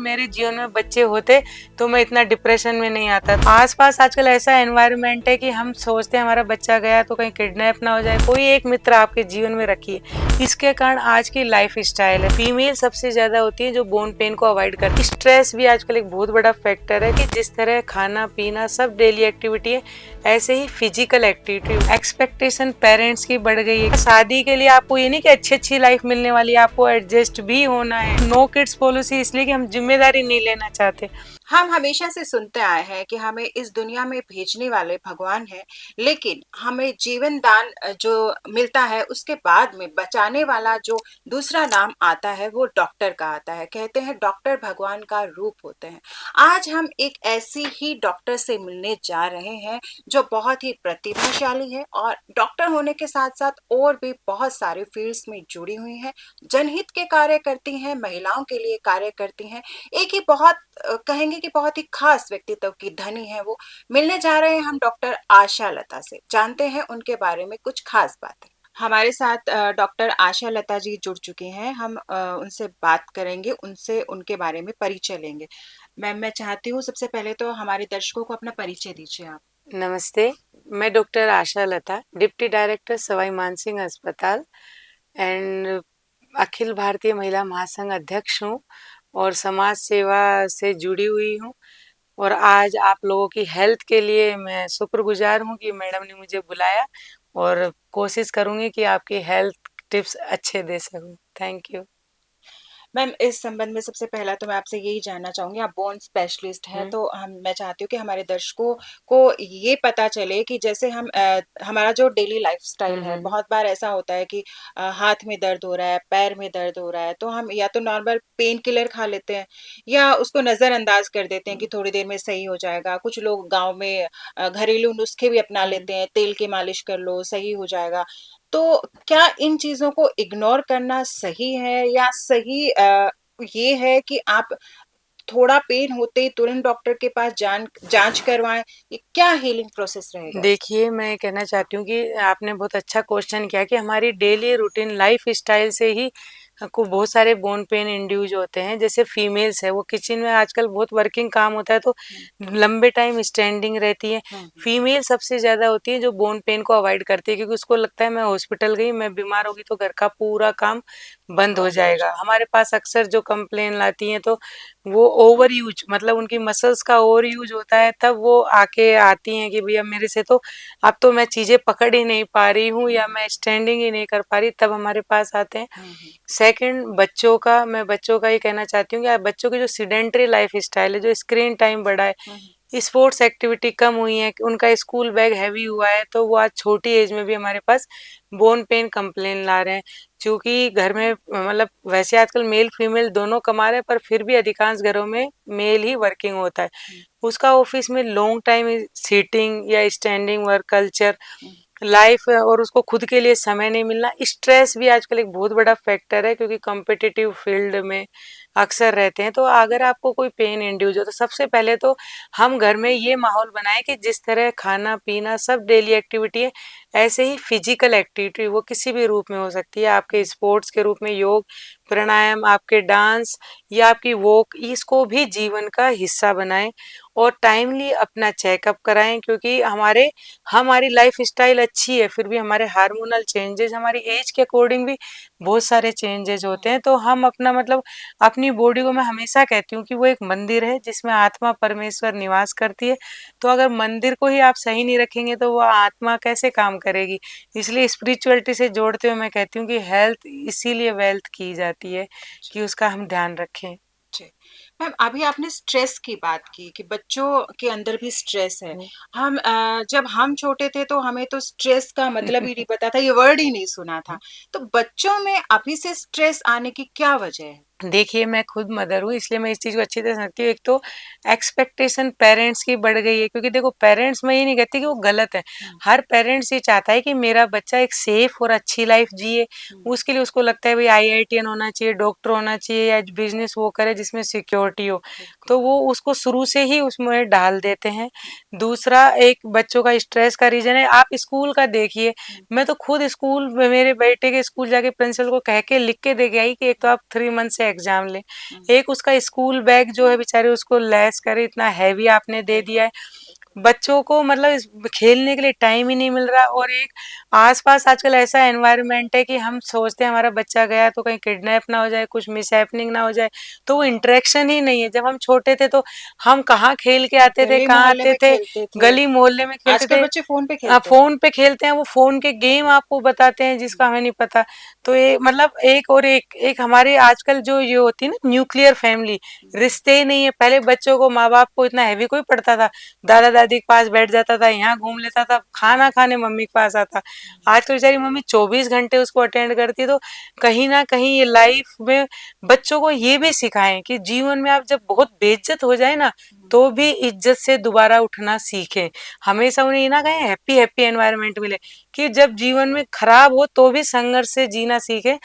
मेरे जीवन में बच्चे होते तो मैं इतना डिप्रेशन में नहीं आता। आसपास आजकल ऐसा एनवायरनमेंट है कि हम सोचते हैं हमारा बच्चा गया तो कहीं किडनैप ना हो जाए। कोई एक मित्र आपके जीवन में रखिए। इसके कारण आज की लाइफ स्टाइल है, फीमेल सबसे ज्यादा होती है जो बोन पेन को अवॉइड करती है। स्ट्रेस भी आजकल एक बहुत बड़ा फैक्टर है कि जिस तरह खाना पीना सब डेली एक्टिविटी है, ऐसे ही फिजिकल एक्टिविटी। एक्सपेक्टेशन पेरेंट्स की बढ़ गई है। शादी के लिए आपको ये नहीं कि अच्छी लाइफ मिलने वाली है, आपको एडजस्ट भी होना है। नो किड्स पॉलिसी इसलिए कि हम जिम्मेदारी नहीं लेना चाहते। हम हमेशा से सुनते आए हैं कि हमें इस दुनिया में भेजने वाले भगवान हैं, लेकिन हमें जीवन दान जो मिलता है उसके बाद में बचाने वाला जो दूसरा नाम आता है वो डॉक्टर का आता है। कहते हैं डॉक्टर भगवान का रूप होते हैं। आज हम एक ऐसी ही डॉक्टर से मिलने जा रहे हैं जो बहुत ही प्रतिभाशाली है और डॉक्टर होने के साथ साथ और भी बहुत सारे फील्ड्स में जुड़ी हुई हैं, जनहित के कार्य करती हैं, महिलाओं के लिए कार्य करती हैं। एक ही बहुत कहेंगे कि बहुत ही खास व्यक्तित्व की धनी है वो। मिलने जा रहे हैं हम डॉक्टर आशा लता से, जानते हैं उनके बारे में कुछ खास बातें। हमारे साथ डॉक्टर आशा लता जी जुड़ चुके हैं। हम उनसे बात करेंगे, उनसे उनके बारे में परिचय लेंगे। मैम, मैं चाहती हूँ सबसे पहले तो हमारे दर्शकों को अपना परिचय दीजिए आप। नमस्ते, मैं डॉक्टर आशा लता, डिप्टी डायरेक्टर सवाई मानसिंह अस्पताल एंड अखिल भारतीय महिला महासंघ अध्यक्ष हूँ और समाज सेवा से जुड़ी हुई हूँ। और आज आप लोगों की हेल्थ के लिए मैं शुक्रगुजार हूँ कि मैडम ने मुझे बुलाया और कोशिश करूँगी कि आपकी हेल्थ टिप्स अच्छे दे सकूँ। Thank you. मैम, इस संबंध में सबसे पहला तो मैं आपसे यही जानना चाहूंगी, आप बोन स्पेशलिस्ट हैं, तो मैं चाहती हूँ कि हमारे दर्शकों को ये पता चले कि जैसे हम हमारा जो डेली लाइफस्टाइल है, बहुत बार ऐसा होता है कि हाथ में दर्द हो रहा है, पैर में दर्द हो रहा है, तो हम या तो नॉर्मल पेन किलर खा लेते हैं या उसको नजरअंदाज कर देते हैं कि थोड़ी देर में सही हो जाएगा। कुछ लोग गांव में घरेलू नुस्खे भी अपना लेते हैं, तेल की मालिश कर लो सही हो जाएगा। तो क्या इन चीजों को इग्नोर करना सही है या सही ये है कि आप थोड़ा पेन होते ही तुरंत डॉक्टर के पास जांच करवाएं? ये क्या हीलिंग प्रोसेस रहेगा इसका? देखिए, मैं कहना चाहती हूँ कि आपने बहुत अच्छा क्वेश्चन किया कि हमारी डेली रूटीन लाइफ स्टाइल से ही को बहुत सारे बोन पेन इंड्यूज होते हैं। जैसे फीमेल्स है, वो किचन में आजकल बहुत वर्किंग काम होता है तो लंबे टाइम स्टैंडिंग रहती है। फीमेल सबसे ज्यादा होती है जो बोन पेन को अवॉइड करती है, क्योंकि उसको लगता है मैं हॉस्पिटल गई, मैं बीमार होगी तो घर का पूरा काम बंद हो जाएगा। हमारे पास अक्सर जो कंप्लेन लाती हैं तो वो ओवर यूज, मतलब उनकी मसल्स का ओवर यूज होता है, तब वो आके आती हैं कि भैया मेरे से तो अब तो मैं चीजें पकड़ ही नहीं पा रही हूँ या मैं स्टैंडिंग ही नहीं कर पा रही, तब हमारे पास आते हैं। सेकंड, बच्चों का, मैं बच्चों का ये कहना चाहती हूँ कि बच्चों की जो सीडेंटरी लाइफ स्टाइल है, जो स्क्रीन टाइम बढ़ा है, स्पोर्ट्स एक्टिविटी कम हुई है, उनका स्कूल बैग हैवी हुआ है, तो वो आज छोटी एज में भी हमारे पास बोन पेन कंप्लेन ला रहे हैं। क्योंकि घर में मतलब वैसे आजकल मेल फीमेल दोनों कमा रहे हैं, पर फिर भी अधिकांश घरों में मेल ही वर्किंग होता है। उसका ऑफिस में लॉन्ग टाइम सीटिंग या स्टैंडिंग वर्क कल्चर लाइफ और उसको खुद के लिए समय नहीं मिलना। स्ट्रेस भी आजकल एक बहुत बड़ा फैक्टर है, क्योंकि कॉम्पिटिटिव फील्ड में अक्सर रहते हैं। तो अगर आपको कोई पेन इंड्यूस हो तो सबसे पहले तो हम घर में ये माहौल बनाएं कि जिस तरह खाना पीना सब डेली एक्टिविटी है, ऐसे ही फिजिकल एक्टिविटी वो किसी भी रूप में हो सकती है। आपके स्पोर्ट्स के रूप में योग, प्राणायाम, आपके डांस या आपकी वॉक, इसको भी जीवन का हिस्सा बनाएं और टाइमली अपना चेकअप कराएं। क्योंकि हमारी लाइफ स्टाइल अच्छी है, फिर भी हमारे हार्मोनल चेंजेस, हमारी एज के अकॉर्डिंग भी बहुत सारे चेंजेस होते हैं। तो हम अपना मतलब अपनी बॉडी को, मैं हमेशा कहती हूँ कि वो एक मंदिर है जिसमें आत्मा परमेश्वर निवास करती है। तो अगर मंदिर को ही आप सही नहीं रखेंगे तो वो आत्मा कैसे काम करेगी। इसलिए स्पिरिचुअलिटी से जोड़ते हुए मैं कहती हूँ कि हेल्थ इसीलिए वेल्थ की जाती है कि उसका हम ध्यान रखें। जी। मैम, अभी आपने स्ट्रेस की बात की कि बच्चों के अंदर भी स्ट्रेस है। हम जब हम छोटे थे तो हमें तो स्ट्रेस का मतलब ही नहीं पता था, ये वर्ड ही नहीं सुना था। तो बच्चों में अभी से स्ट्रेस आने की क्या वजह है? देखिए, मैं खुद मदर हूँ, इसलिए मैं इस चीज़ को अच्छी तरह समझती हूँ। एक तो एक्सपेक्टेशन पेरेंट्स की बढ़ गई है, क्योंकि देखो पेरेंट्स, मैं ये नहीं कहती कि वो गलत है। हर पेरेंट्स ये चाहता है कि मेरा बच्चा एक सेफ और अच्छी लाइफ जिए। उसके लिए उसको लगता है भाई आईआईटीएन होना चाहिए, डॉक्टर होना चाहिए या बिजनेस वो करे जिसमें सिक्योरिटी हो, तो वो उसको शुरू से ही उसमें डाल देते हैं। दूसरा, एक बच्चों का स्ट्रेस का रीजन है, आप स्कूल का देखिए। मैं तो खुद स्कूल में मेरे बेटे के स्कूल जाके प्रिंसिपल को कह के लिख के दे के आई कि एक तो आप 3 मंथ से से एग्जाम ले। हुँ, एक उसका स्कूल बैग जो है बेचारे उसको लेस करे, इतना हैवी आपने दे दिया है। बिल्कुल। बच्चों को मतलब खेलने के लिए टाइम ही नहीं मिल रहा, और एक आसपास आजकल ऐसा एनवायरनमेंट है कि हम सोचते हैं हमारा बच्चा गया तो कहीं किडनैप ना हो जाए, कुछ मिसहैपनिंग ना हो जाए, तो वो इंटरेक्शन ही नहीं है। जब हम छोटे थे तो हम कहाँ खेल के आते थे, गली कहाँ मोहल्ले आते में थे, खेलते थे। गली मोहल्ले में खेलते आजकल थे। बच्चे फ़ोन पे खेलते हैं। फोन पे खेलते हैं, वो फोन के गेम आपको बताते हैं जिसका हमें नहीं पता। तो ये मतलब एक और एक एक हमारे आजकल जो ये होती है ना न्यूक्लियर फैमिली, हुँ, रिश्ते ही नहीं है। पहले बच्चों को माँ बाप को इतना हैवी कोई पड़ता था, दादा दादी के पास बैठ जाता था, यहाँ घूम लेता था, खाना खाने मम्मी के पास आता। आजकल बेचारी मम्मी 24 घंटे उसको अटेंड करती है। तो कहीं ना कहीं ये लाइफ में बच्चों को ये भी सिखाएं कि जीवन में आप जब बहुत बेइज्जत हो जाए ना, हुँ, तो भी इज्जत से दोबारा उठना सीखें। हमेशा उन्हें ये ना कहें हैप्पी हैप्पी एनवायरनमेंट मिले, कि जब जीवन में खराब हो तो भी संघर्ष से जीना सीखे।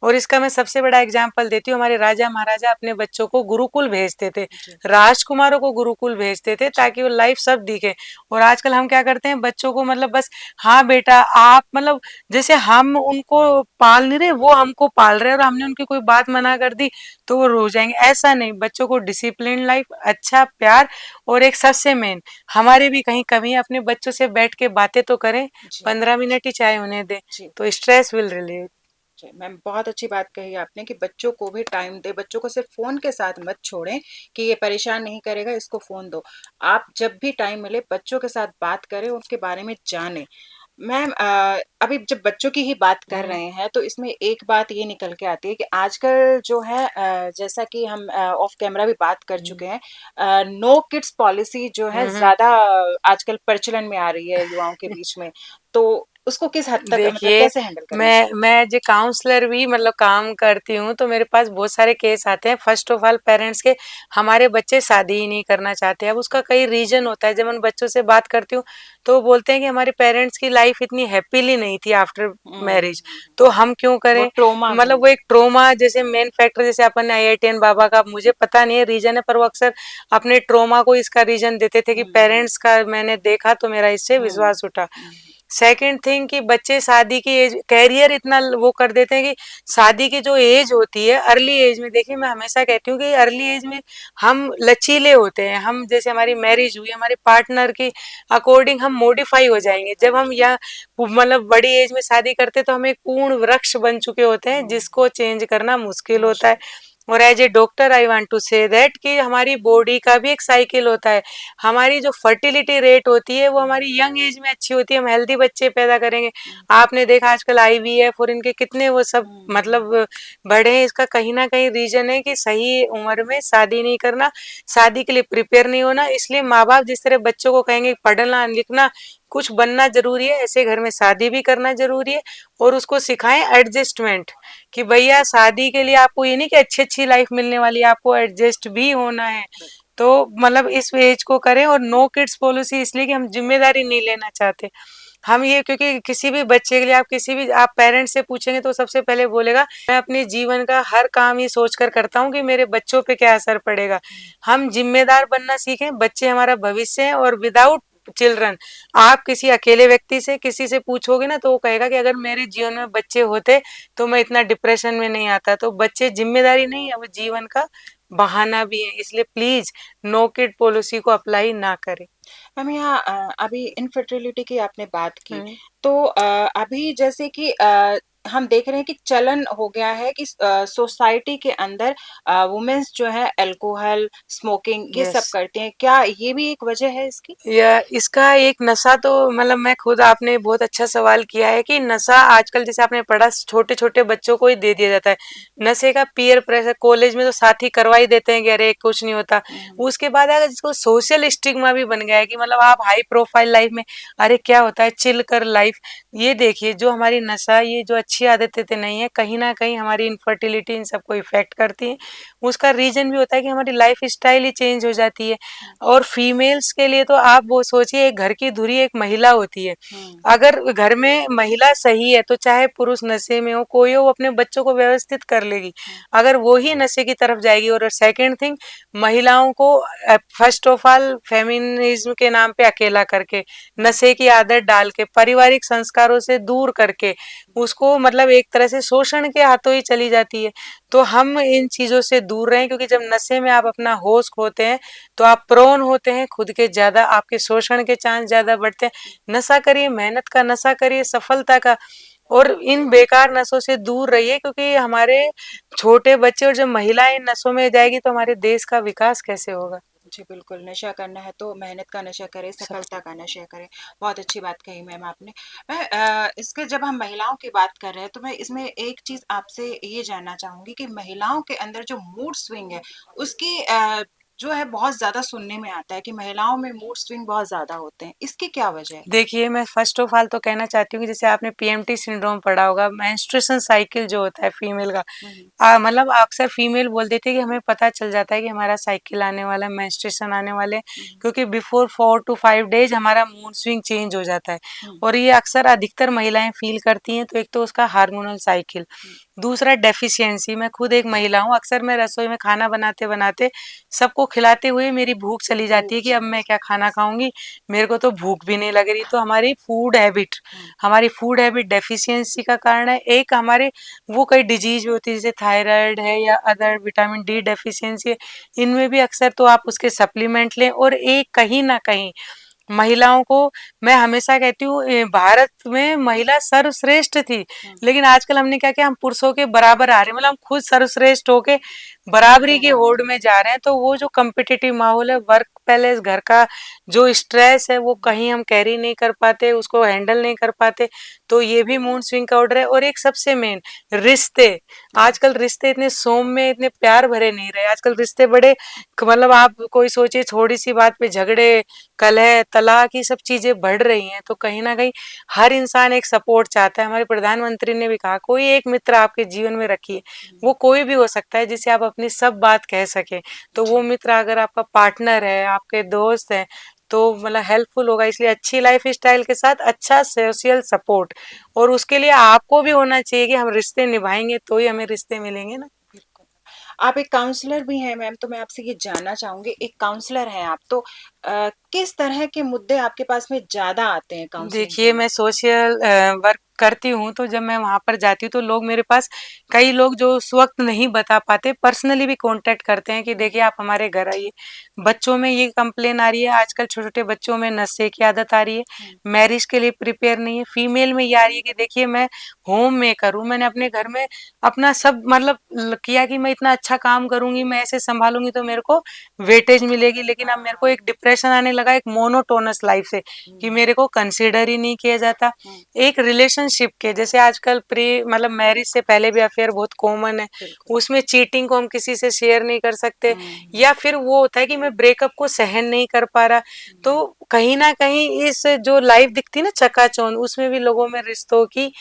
और इसका मैं सबसे बड़ा एग्जाम्पल देती हूँ, हमारे राजा महाराजा अपने बच्चों को गुरुकुल भेजते थे, जी, राजकुमारों को गुरुकुल भेजते थे जी। ताकि वो लाइफ सब दिखे। और आजकल हम क्या करते हैं बच्चों को मतलब बस हाँ बेटा आप मतलब जैसे हम उनको पाल नहीं रहे, वो हमको पाल रहे हैं, और हमने उनकी कोई बात मना कर दी तो वो रो जाएंगे। ऐसा नहीं, बच्चों को डिसिप्लिन लाइफ, अच्छा प्यार, और एक सबसे मेन हमारे भी कहीं कमी है, अपने बच्चों से बैठ के बातें तो करें, जी, 15 मिनट ही चाहे उन्हें दें, जी, तो स्ट्रेस विल रिलीव। जी। मैम बहुत अच्छी बात कही आपने कि बच्चों को भी टाइम दें, बच्चों को सिर्फ़ फ़ोन के साथ मत छोड़ें कि ये परेशान नहीं करेगा, इसको फ़ोन दो। आप जब भी टाइम मिले बच्चों के साथ बात करें, उनके बारे में जानें। मैम अभी जब बच्चों की ही बात कर हम्म रहे हैं, तो इसमें एक बात ये निकल के आती है कि आजकल जो है जैसा कि हम ऑफ कैमरा भी बात कर हम्म चुके हैं, नो किड्स पॉलिसी जो है हम्म। ज़्यादा आजकल प्रचलन में आ रही है युवाओं के बीच में। तो उसको किस हद तक मतलब देखिए, कैसे हैंडल करें मैं इसको? मैं एज ए काउंसलर भी मतलब काम करती हूँ, तो मेरे पास बहुत सारे केस आते हैं। फर्स्ट ऑफ ऑल पेरेंट्स के, हमारे बच्चे शादी ही नहीं करना चाहते। अब उसका कई रीजन होता है। जब उन बच्चों से बात करती हूँ तो वो बोलते हैं कि हमारे पेरेंट्स की लाइफ इतनी हैप्पीली नहीं थी आफ्टर हुँ, मैरिज, तो हम क्यों वो करें। ट्रॉमा मतलब में वो एक ट्रोमा जैसे मेन फैक्टर, जैसे अपन ने IITN बाबा का, मुझे पता नहीं है रीजन है, पर वो अक्सर अपने ट्रोमा को इसका रीजन देते थे कि हुँ, हुँ, पेरेंट्स का मैंने देखा तो मेरा इससे हुँ, विश्वास उठा। हुँ, सेकंड थिंग कि बच्चे शादी की एज, कैरियर इतना वो कर देते हैं कि शादी की जो एज होती है अर्ली एज में, देखिए मैं हमेशा कहती हूँ कि अर्ली एज में हम लचीले होते हैं। हम जैसे हमारी मैरिज हुई, हमारे पार्टनर की अकॉर्डिंग हम मॉडिफाई हो जाएंगे। जब हम या मतलब बड़ी एज में शादी करते तो हम एक पूर्ण वृक्ष बन चुके होते हैं हुँ, जिसको चेंज करना मुश्किल होता है। मुश्किल। और as a doctor I want to say that कि हमारी बॉडी का भी एक साइकिल होता है। हमारी जो फर्टिलिटी रेट होती है वो हुँ, हमारी यंग एज में अच्छी होती है, हम हेल्दी बच्चे पैदा करेंगे। हुँ, आपने देखा आजकल IVF और इनके कितने वो सब हुँ, हुँ, मतलब बढ़े हैं। इसका कहीं ना कहीं रीजन है कि सही उम्र में शादी नहीं करना, शादी के लिए प्रिपेयर नहीं होना। इसलिए माँ बाप जिस तरह बच्चों को कहेंगे पढ़ना लिखना कुछ बनना जरूरी है, ऐसे घर में शादी भी करना जरूरी है। और उसको सिखाएं एडजस्टमेंट, कि भैया शादी के लिए आपको ये नहीं कि अच्छी अच्छी लाइफ मिलने वाली है, आपको एडजस्ट भी होना है। बिल्कुल। तो मतलब इस एज को करें। और नो किड्स पॉलिसी इसलिए कि हम जिम्मेदारी नहीं लेना चाहते। हम ये, क्योंकि किसी भी बच्चे के लिए आप किसी भी आप पेरेंट्स से पूछेंगे तो सबसे पहले बोलेगा मैं अपने जीवन का हर काम ये सोचकर करता हूँ कि मेरे बच्चों पे क्या असर पड़ेगा। हम जिम्मेदार बनना सीखें, बच्चे हमारा भविष्य है। और विदाउट चिल्ड्रन, आप किसी अकेले व्यक्ति से किसी से पूछोगे ना तो वो कहेगा कि अगर मेरे जीवन में बच्चे होते तो मैं इतना डिप्रेशन में नहीं आता। तो बच्चे जिम्मेदारी नहीं है, वो जीवन का बहाना भी है। इसलिए प्लीज नो किड पॉलिसी को अप्लाई ना करें। मैम यहाँ अभी इनफर्टिलिटी की आपने बात की, हम्म। तो अभी जैसे कि हम देख रहे हैं कि चलन हो गया है कि सोसाइटी के अंदर वुमेन्स जो है अल्कोहल, स्मोकिंग ये यस। सब करती हैं। क्या ये भी एक वजह है इसकी? या इसका एक नशा तो मतलब मैं खुद, आपने बहुत अच्छा सवाल किया है कि नशा आजकल जैसे आपने पढ़ा छोटे छोटे बच्चों को ही दे दिया जाता है। नशे का पीयर प्रेशर, कॉलेज में तो साथी करवा ही देते हैं कि अरे कुछ नहीं होता। हुँ, उसके बाद अगर जिसको सोशल स्टिग्मा भी बन गया है कि मतलब आप हाई प्रोफाइल लाइफ में, अरे क्या होता है चिल कर लाइफ। ये देखिए जो हमारी नशा, ये जो अच्छी आदतें तो नहीं है, कहीं ना कहीं हमारी इनफर्टिलिटी इन सबको इफेक्ट करती है। उसका रीजन भी होता है कि हमारी लाइफ स्टाइल ही चेंज हो जाती है। हुँ, और फीमेल्स के लिए तो आप वो सोचिए, एक घर की धुरी एक महिला होती है। हुँ, अगर घर में महिला सही है तो चाहे पुरुष नशे में हो, कोई हो, वो अपने बच्चों को व्यवस्थित कर लेगी। हुँ, अगर वो ही नशे की तरफ जाएगी। और सेकंड थिंग, महिलाओं को फर्स्ट ऑफ ऑल फेमिनिज्म के नाम पे अकेला करके, नशे की आदत डाल के, पारिवारिक संस्कारों से दूर करके उसको मतलब एक तरह से शोषण के हाथों ही चली जाती है। तो हम इन चीज़ों से दूर रहें, क्योंकि जब नशे में आप अपना होश खोते हैं तो आप प्रोन होते हैं खुद के, ज़्यादा आपके शोषण के चांस ज़्यादा बढ़ते हैं। नशा करिए, मेहनत का नशा करिए, सफलता का, और इन बेकार नशों से दूर रहिए, क्योंकि हमारे छोटे बच्चे और जब महिलाएं इन नशों में जाएगी तो हमारे देश का विकास कैसे होगा। जी, बिल्कुल, नशा करना है तो मेहनत का नशा करें, सब सफलता का नशा करें। बहुत अच्छी बात कही मैम आपने। मैं इसके जब हम महिलाओं की बात कर रहे हैं, तो मैं इसमें एक चीज़ आपसे ये जानना चाहूँगी कि महिलाओं के अंदर जो मूड स्विंग है, उसकी जो है बहुत ज़्यादा सुनने में आता है कि महिलाओं में मूड स्विंग बहुत ज़्यादा होते हैं। इसकी क्या वजह है? देखिए, मैं फर्स्ट ऑफ ऑल तो कहना चाहती हूँ कि जैसे आपने पीएमटी सिंड्रोम पढ़ा होगा, मेंस्ट्रुएशन साइकिल जो होता है फीमेल का, हुँ, हुँ। मतलब अक्सर फीमेल बोल देती है कि हमें पता चल जाता है कि हमारा साइकिल आने वाला है, मेंस्ट्रुएशन आने वाले हैं, हुँ, हुँ। क्योंकि बिफोर 4 टू 5 डेज़ हमारा मूड स्विंग चेंज हो जाता है। हुँ, और ये अक्सर अधिकतर महिलाएँ फ़ील करती हैं, तो एक तो उसका हार्मोनल साइकिल, हुँ। दूसरा डेफिशिएंसी। मैं खुद एक महिला हूँ, अक्सर मैं रसोई में खाना बनाते-बनाते सबको खिलाते हुए मेरी भूख चली जाती भूख है कि अब चली मैं क्या जाती है। खाना खाऊँगी, मेरे को तो भूख भी नहीं लग रही। तो हुँ, हमारी फूड हैबिट डेफिशिएंसी का कारण है। एक हमारे वो कई डिजीज़ भी होती है, जैसे थायराइड है या अदर विटामिन डी डेफिशिएंसी है, इनमें भी अक्सर तो आप उसके सप्लीमेंट लें। और एक कहीं न कहीं महिलाओं को, मैं हमेशा कहती हूँ, भारत में महिला सर्वश्रेष्ठ थी, हुँ। लेकिन आजकल हमने क्या किया, हम पुरुषों के बराबर आ रहे हैं, मतलब हम खुद सर्वश्रेष्ठ होके बराबरी की होड़ में जा रहे हैं। तो वो जो कॉम्पिटिटिव माहौल है, वर्क प्लेस, घर का जो स्ट्रेस है, वो कहीं हम कैरी नहीं कर पाते, उसको हैंडल नहीं कर पाते। तो ये भी मूड स्विंग का ऑर्डर है। और एक सबसे मेन, रिश्ते। हुँ, आजकल रिश्ते इतने सौम्य, इतने प्यार भरे नहीं रहे। आजकल रिश्ते बड़े, मतलब आप कोई सोचिए, थोड़ी सी बात पे झगड़े, कलह, तलाक, ये सब चीजें बढ़ रही हैं। तो कहीं ना कहीं हर इंसान एक सपोर्ट चाहता है। हमारे प्रधानमंत्री ने भी कहा, कोई एक मित्र आपके जीवन में रखिए। हुँ। वो कोई भी हो सकता है जिसे आप अपनी सब बात कह सके। तो वो जी। मित्र अगर आपका पार्टनर है, आपके दोस्त है, तो मतलब हेल्पफुल होगा। इसलिए अच्छी लाइफ स्टाइल के साथ अच्छा सोशल सपोर्ट, और उसके लिए आपको भी होना चाहिए कि हम रिश्ते निभाएंगे तो ही हमें रिश्ते मिलेंगे ना। बिल्कुल। आप एक काउंसलर भी हैं मैम, तो मैं आपसे ये जानना चाहूँगी, एक काउंसलर हैं आप, तो किस तरह के मुद्दे आपके पास में ज़्यादा आते हैं काउंसलिंग के देखिए, लिए? मैं सोशल वर्क करती हूँ, तो जब मैं वहाँ पर जाती हूँ तो लोग मेरे पास, कई लोग जो उस वक़्त नहीं बता पाते, पर्सनली भी कॉन्टैक्ट करते हैं कि हुँ, देखिए आप हमारे घर आइए। बच्चों में ये कंप्लेन आ रही है, आजकल छोटे-छोटे बच्चों में नशे की आदत आ रही है, हुँ, मैरिज के लिए प्रिपेयर नहीं है। फीमेल में ये आ रही है कि देखिए मैं होम मेकर हूँ, मैंने अपने घर में अपना सब मतलब किया कि मैं इतना अच्छा काम करूँगी, मैं ऐसे सँभालूँगी तो मेरे को वेटेज मिलेगी। लेकिन अब मेरे को एक डिप्रेशन आने लगा, एक मोनोटोनस लाइफ़ से, कि हुँ, मेरे को कंसीडर ही नहीं किया जाता। हुँ, एक रिलेशनशिप के जैसे आजकल प्री मतलब मैरिज से पहले भी अफेयर बहुत कॉमन है, बिल्कुल। उसमें चीटिंग को हम किसी से शेयर नहीं कर सकते। हुँ, हुँ, या फिर वो होता है कि मैं ब्रेकअप को सहन नहीं कर पा रहा। तो हुँ, कहीं ना कहीं इस जो लाइफ दिखती है ना चकाचौंध, उसमें भी लोगों में रिश्तों की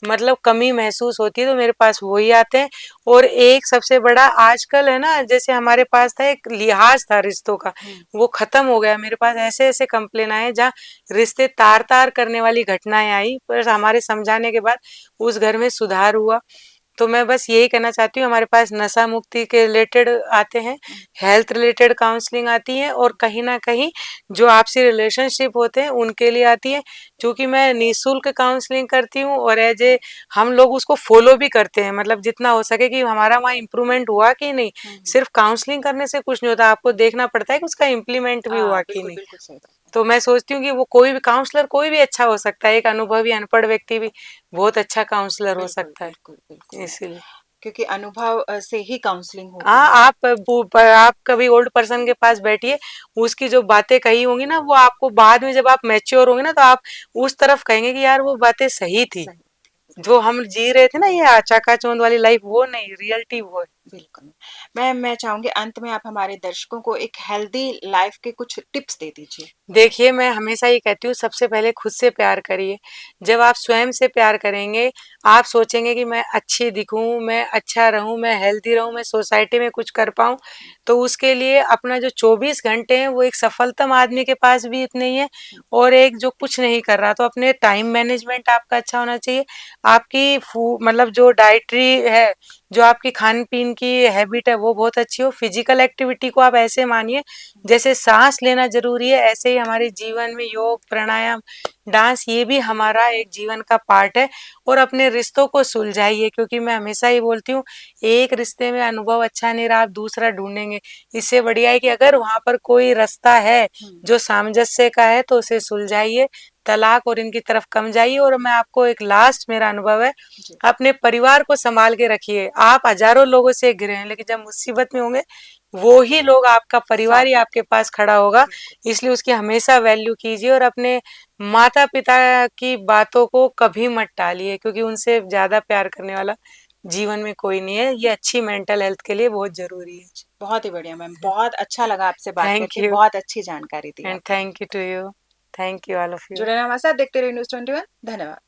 मतलब कमी महसूस होती है, तो मेरे पास वही आते हैं। और एक सबसे बड़ा आजकल है ना, जैसे हमारे पास था एक लिहाज था रिश्तों का, हुँ, वो खत्म हो गया। मेरे पास ऐसे ऐसे कंप्लेन आए जहाँ रिश्ते तार-तार करने वाली घटनाएँ आई, पर हमारे समझाने के बाद उस घर में सुधार हुआ। तो मैं बस यही कहना चाहती हूँ, हमारे पास नशा मुक्ति के रिलेटेड आते हैं, हुँ, हेल्थ रिलेटेड काउंसलिंग आती है, और कहीं न कहीं जो आपसी रिलेशनशिप होते हैं उनके लिए आती है। चूँकि मैं निःशुल्क काउंसलिंग करती हूँ और एज़ ए हम लोग उसको फ़ॉलो भी करते हैं, मतलब जितना हो सके कि हमारा वहाँ इम्प्रूवमेंट हुआ कि नहीं। हुँ, हुँ, सिर्फ़ काउंसलिंग करने से कुछ नहीं होता, आपको हुँ। देखना पड़ता है कि उसका इम्प्लीमेंट भी हाँ, हुआ कि बिल्कुल, नहीं। बिल्कुल सही बात है। तो मैं सोचती हूँ कि वो कोई भी काउंसलर कोई भी अच्छा हो सकता है, एक अनुभवी अनपढ़ व्यक्ति भी बहुत अच्छा काउंसलर हो बिल्कुल, सकता है, बिल्कुल, बिल्कुल। इसीलिए। क्योंकि अनुभव से ही काउंसलिंग होती हाँ, है। आप कभी ओल्ड पर्सन के पास बैठिए, उसकी जो बातें कही होंगी ना, वो आपको बाद में जब आप मैच्योर होंगे ना, तो आप उस तरफ कहेंगे कि यार वो बातें सही थी। सही, जो हम जी रहे थे ना ये चकाचौंध वाली लाइफ, वो नहीं, रियलिटी वो है। बिल्कुल। मैं चाहूँगी अंत में आप हमारे दर्शकों को एक हेल्दी लाइफ़ के कुछ टिप्स दे दीजिए। देखिए, मैं हमेशा ये कहती हूँ, सबसे पहले खुद से प्यार करिए। जब आप स्वयं से प्यार करेंगे, आप सोचेंगे कि मैं अच्छी दिखूँ, मैं अच्छा रहूँ, मैं हेल्दी रहूँ, मैं सोसाइटी में कुछ कर पाऊँ। तो उसके लिए अपना जो 24 घंटे हैं, वो एक सफलतम आदमी के पास भी इतने ही है, हुँ, और एक जो कुछ नहीं कर रहा, तो अपने टाइम मैनेजमेंट आपका अच्छा होना चाहिए। आपकी मतलब जो डाइटरी है, जो आपकी खान-पीन की हैबिट है, वो बहुत अच्छी हो। फिज़िकल एक्टिविटी को आप ऐसे मानिए, हुँ, जैसे सांस लेना जरूरी है, ऐसे ही हमारे जीवन में योग, प्राणायाम, डांस ये भी हमारा एक जीवन का पार्ट है। और अपने रिश्तों को सुलझाइए, क्योंकि मैं हमेशा ही बोलती हूँ, एक रिश्ते में अनुभव अच्छा नहीं रहा, आप दूसरा ढूंढेंगे। इससे बढ़िया है कि अगर वहां पर कोई रास्ता है जो सामंजस्य का है तो उसे सुलझाइए, तलाक और इनकी तरफ कम जाइए। और मैं आपको एक लास्ट मेरा अनुभव है, अपने परिवार को संभाल के रखिए। आप हजारों लोगों से घिरे हैं, लेकिन जब मुसीबत में होंगे वो ही लोग, आपका परिवार ही आपके पास खड़ा होगा। इसलिए उसकी हमेशा वैल्यू कीजिए और अपने माता पिता की बातों को कभी मत टालिए, क्योंकि उनसे ज्यादा प्यार करने वाला जीवन में कोई नहीं है। ये अच्छी मेंटल हेल्थ के लिए बहुत जरूरी है। बहुत ही बढ़िया मैम, बहुत अच्छा लगा आपसे बात थैंक करके, यू बहुत अच्छी जानकारी दी एंड आपने। Thank you to you. Thank you all of you. जुड़े रहना हमारे साथ, देखते रहिए न्यूज़ 21। धन्यवाद।